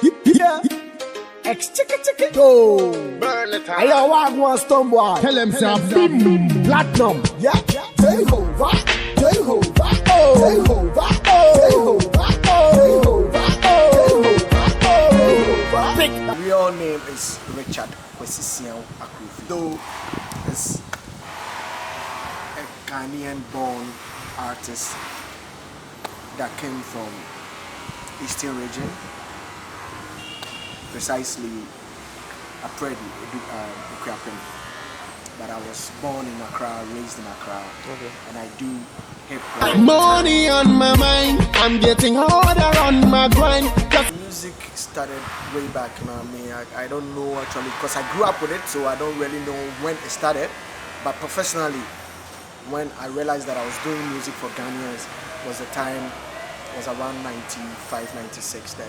Yeah. X-Doe. Hey, yo, I want stone boy. Tell him, sir. Platinum. Yeah. Jehovah. Jehovah. Oh. Jehovah. Oh. Jehovah. Oh. Jehovah. My real name is Richard Kwasi Siaw Afrofi. Though is a Ghanaian-born artist that came from Eastern region, precisely Apredi, but I was born in Accra, raised in Accra, and I do hip-hop. Money on my mind, I'm getting harder on my grind. Music started way back, you know what I mean? I don't know actually, because I grew up with it, so I don't really know when it started. But professionally, when I realized that I was doing music for Ghanaians, was the time, it was around 95, 96 there.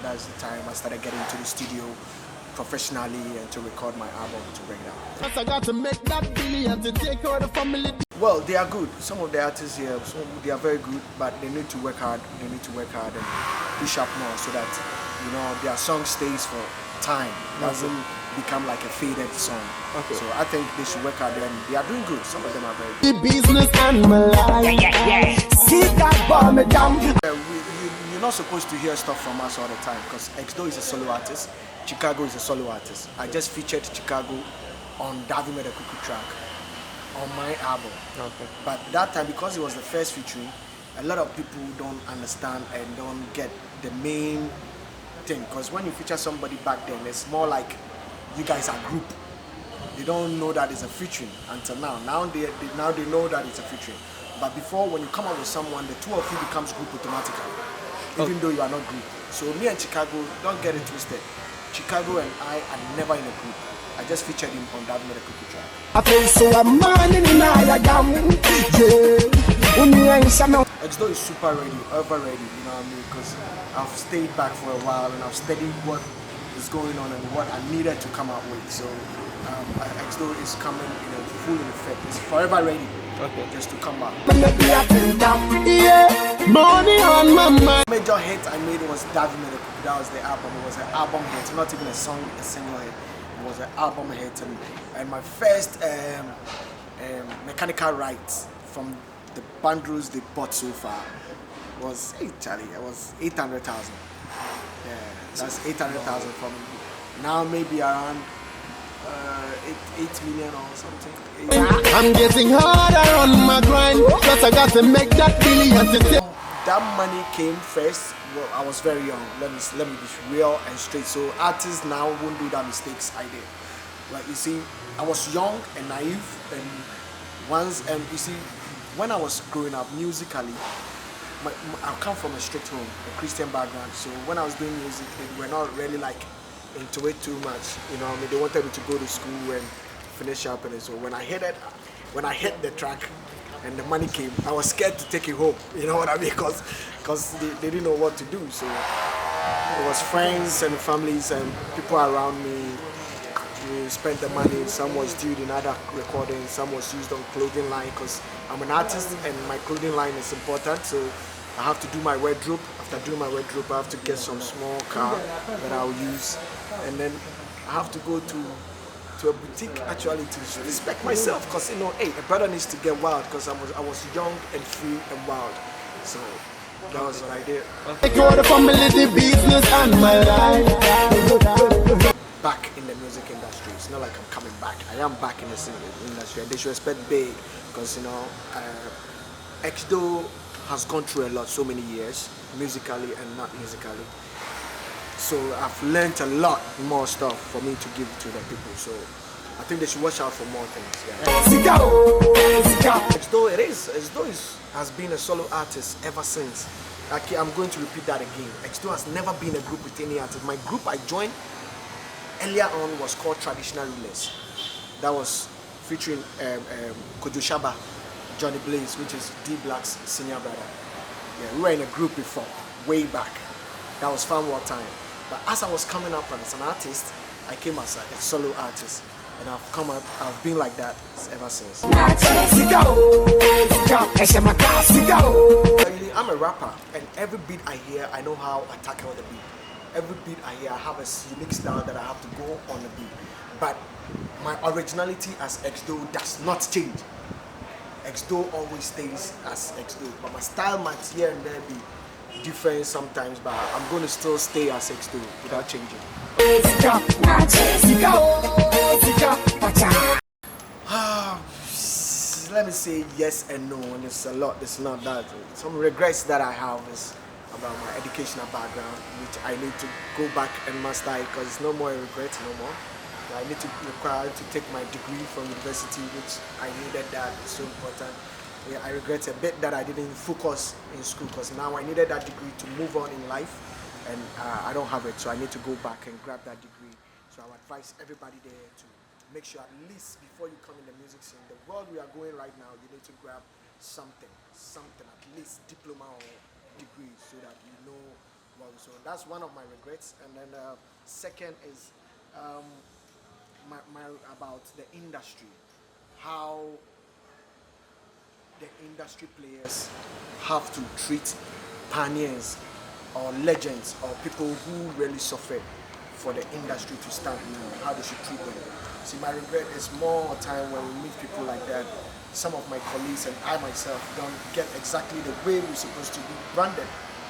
That's the time I started getting into the studio professionally and to record my album, to bring it out. I got to make that billion to take care of the family. Well, they are good. Some of the artists here, they are very good, but they need to work hard. They need to work hard and push up more so that, you know, their song stays for time. Doesn't become like a faded song. So I think they should work hard and they are doing good. Some of them are very good. The business and my life. See that bomb me down. You're not supposed to hear stuff from us all the time because x-Doe is a solo artist. Chicago is a solo artist. I just featured Chicago on Davi Made a Cuckoo track on my album. But that time, because it was the first featuring, a lot of people don't understand and don't get the main thing. Because when you feature somebody back then, it's more like you guys are group. They don't know that it's a featuring until now. Now they know that it's a featuring. But before, when you come up with someone, the two of you becomes group automatically, even though you are not group. So me and Chicago, don't get it twisted. Chicago and I are never in a group. I just featured him on that Made a Cuckoo track. I feel so a man in x-Doe is super ready, ever ready, you know what I mean? Because I've stayed back for a while and I've studied what is going on and what I needed to come out with. So x-Doe is coming in a full effect. It's forever ready. Just to come back. Money on my mind. The major hit I made was Davi Made a Cuckoo. That was the album. It was an album hit, not even a song, a single hit. It was an album hit, and my first mechanical rights from the bundles they bought so far was it was 800,000. Yeah, that's 800,000 from now maybe around 8 million or something. I'm getting harder on my grind, plus I got to make that billion to take. That money came first. Well, I was very young. Let me be real and straight. So artists now won't do that mistakes I did. Like you see, I was young and naive, and you see, when I was growing up musically, I come from a strict home, a Christian background. So when I was doing music, they were not really like into it too much. You know, I mean, they wanted me to go to school and finish up, and so when I hit the track and the money came, I was scared to take it home. You know what I mean? Because they didn't know what to do. So it was friends and families and people around me. We spent the money. Some was used in other recordings. Some was used on clothing line because I'm an artist and my clothing line is important. So I have to do my wardrobe. After doing my wardrobe, I have to get some small car that I'll use, and then I have to go to a boutique actually to respect myself, because you know, hey, a brother needs to get wild, because I was young and free and wild. So that was what I did. Back in the music industry, it's not like I'm coming back. I am back in the industry, and they should respect big, because you know, x-Doe has gone through a lot, so many years, musically and not musically. So I've learned a lot more stuff for me to give to the people. So I think they should watch out for more things. Yeah. x-Doe has been a solo artist ever since. I'm going to repeat that again. x-Doe has never been a group with any artist. My group I joined earlier on was called Traditional Rulers. That was featuring Kojo Shaba, Johnny Blaze, which is D Black's senior brother. Yeah, we were in a group before, way back. That was fun war time. But as I was coming up as an artist, I came as a solo artist. And I've come up, I've been like that ever since. I'm a rapper, and every beat I hear, I know how I tackle the beat. every beat I hear, I have a unique style that I have to go on the beat. But my originality as x-Doe does not change. x-Doe always stays as x-Doe, but my style might here and there be different sometimes, but I'm going to still stay as x-Doe without changing. Let me say yes and no, and it's a lot. It's not that. Some regrets that I have is about my educational background, which I need to go back and master because it's no more a regret no more. I need to require to take my degree from university, which I needed. That is so important. Yeah, I regret a bit that I didn't focus in school because now I needed that degree to move on in life, and I don't have it, so I need to go back and grab that degree. So I would advise everybody there to make sure at least before you come in the music scene, the world we are going right now, you need to grab something, at least diploma or degree, so that you know what. So that's one of my regrets. And then second is about the industry, how the industry players have to treat pioneers or legends or people who really suffered for the industry to stand now, how they should treat them. See, my regret is more time when we meet people like that. Some of my colleagues and I myself don't get exactly the way we're supposed to be branded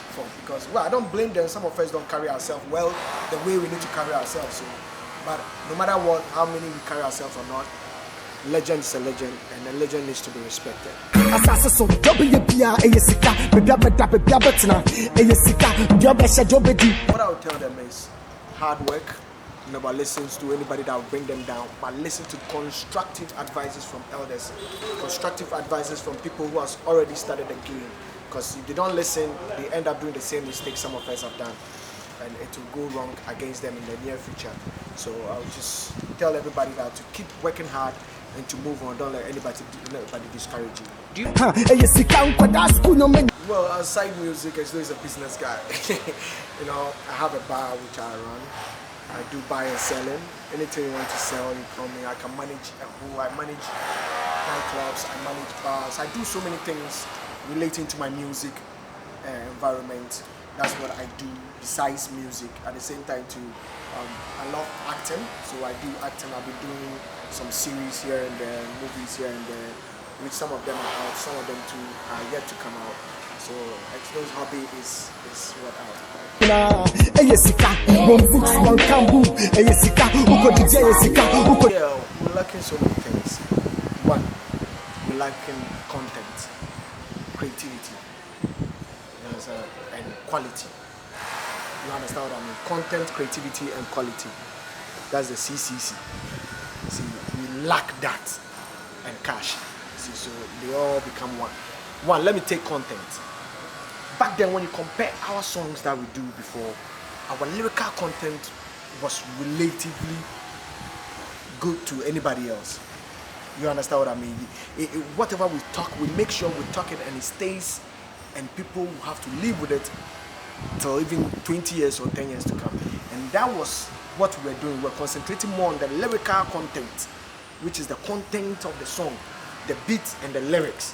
for, because, well, I don't blame them. Some of us don't carry ourselves well the way we need to carry ourselves. So, but no matter what, how many we carry ourselves or not, legend is a legend, and a legend needs to be respected. What I would tell them is hard work. Never listens to anybody that will bring them down, but listen to constructive advices from elders, constructive advices from people who has already started the game. Because if they don't listen, they end up doing the same mistakes some of us have done, and it will go wrong against them in the near future. So I'll just tell everybody that to keep working hard and to move on. Don't let anybody discourage you. Well, outside music, x-Doe is a business guy. You know, I have a bar which I run. I do buy and selling. Anything you want to sell, you call me. I can manage I manage nightclubs, I manage bars. I do so many things relating to my music environment. That's what I do besides music. At the same time, too, I love acting. So I do acting. I've been doing some series here and there, movies here and there, which some of them are out, some of them too are yet to come out. So x-Doe's hobby is what I Yeah, we're lacking so many things. One, we're lacking content, creativity, and quality. You understand what I mean? Content, creativity, and quality. That's the CCC. See, we lack that, and cash. See, so they all become one. One, let me take content. Back then, when you compare our songs that we do before, our lyrical content was relatively good to anybody else. You understand what I mean? Whatever we talk, we make sure we talk it and it stays, and people have to live with it till even 20 years or 10 years to come. And that was what we were doing. We're concentrating more on the lyrical content, which is the content of the song, the beat and the lyrics.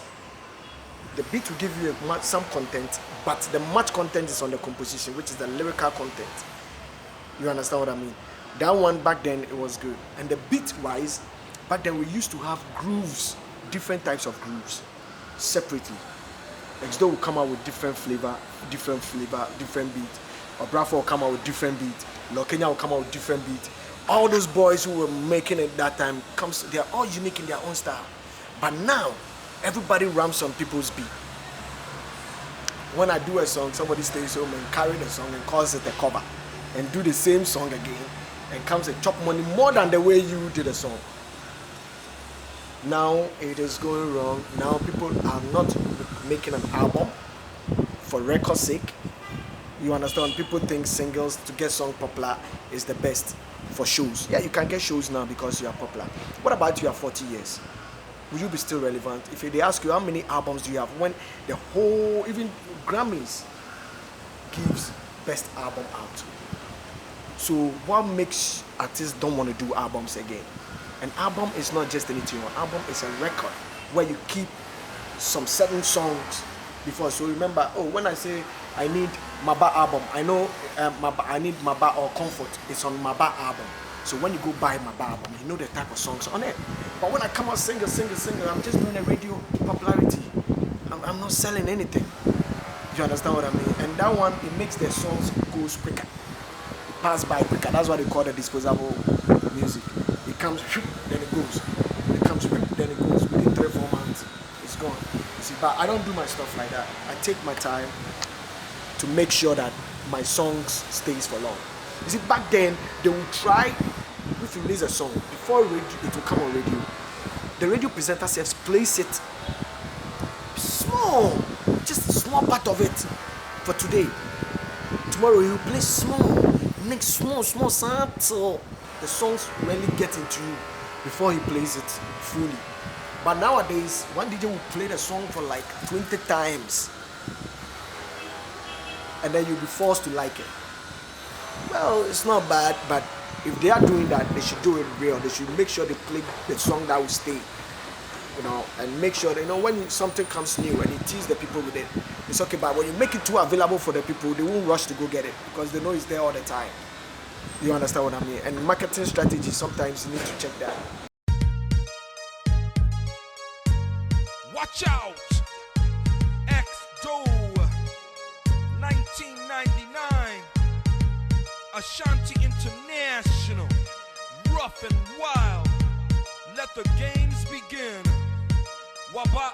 The beat will give you some content, but the much content is on the composition, which is the lyrical content. You understand what I mean? That one back then, it was good. And the beat-wise, back then we used to have grooves, different types of grooves, separately. x-Doe will come out with different flavor, different beat. Or Brafo will come out with different beat. Lokenya will come out with different beat. All those boys who were making it that time, they are all unique in their own style. But now, everybody rams on people's beat. When I do a song, somebody stays home and carry the song and calls it a cover and do the same song again and comes and chop money more than the way you did a song. Now it is going wrong. Now people are not making an album for record's sake. You understand? People think singles to get song popular is the best for shows. Yeah, you can get shows now because you are popular. What about you are 40 years? Will you be still relevant? If they ask you how many albums do you have, when the whole, even Grammys gives best album out. So what makes artists don't want to do albums again? An album is not just anything. An album is a record where you keep some certain songs before. So remember, when I say I need Maba album. I know I need Maba or Comfort. It's on Maba album. So when you go buy Maba album, you know the type of songs on it. But when I come out singer, I'm just doing a radio popularity. I'm not selling anything. You understand what I mean? And that one, it makes the songs goes quicker. It pass by quicker. That's what they call the disposable music. It comes, then it goes. It comes, then it goes. Within 3-4 months, it's gone. You see, but I don't do my stuff like that. I take my time to make sure that my songs stays for long. You see, back then, they would try, if you release a song, before it will come on radio, the radio presenter says, place it small, just a small part of it for today. Tomorrow you play small, make small sound till the songs really get into you before he plays it fully. But nowadays, one DJ will play the song for like 20 times and then you'll be forced to like it. Well, it's not bad, but if they are doing that, they should do it real. They should make sure they play the song that will stay, you know, and make sure that, when something comes new and it tease the people with it, it's okay. But when you make it too available for the people, they won't rush to go get it because they know it's there all the time. You understand what I mean? And marketing strategy, sometimes you need to check that. Watch out! x-Doe, 1999, Ashanti International, rough and wild. Let the games begin. Waba.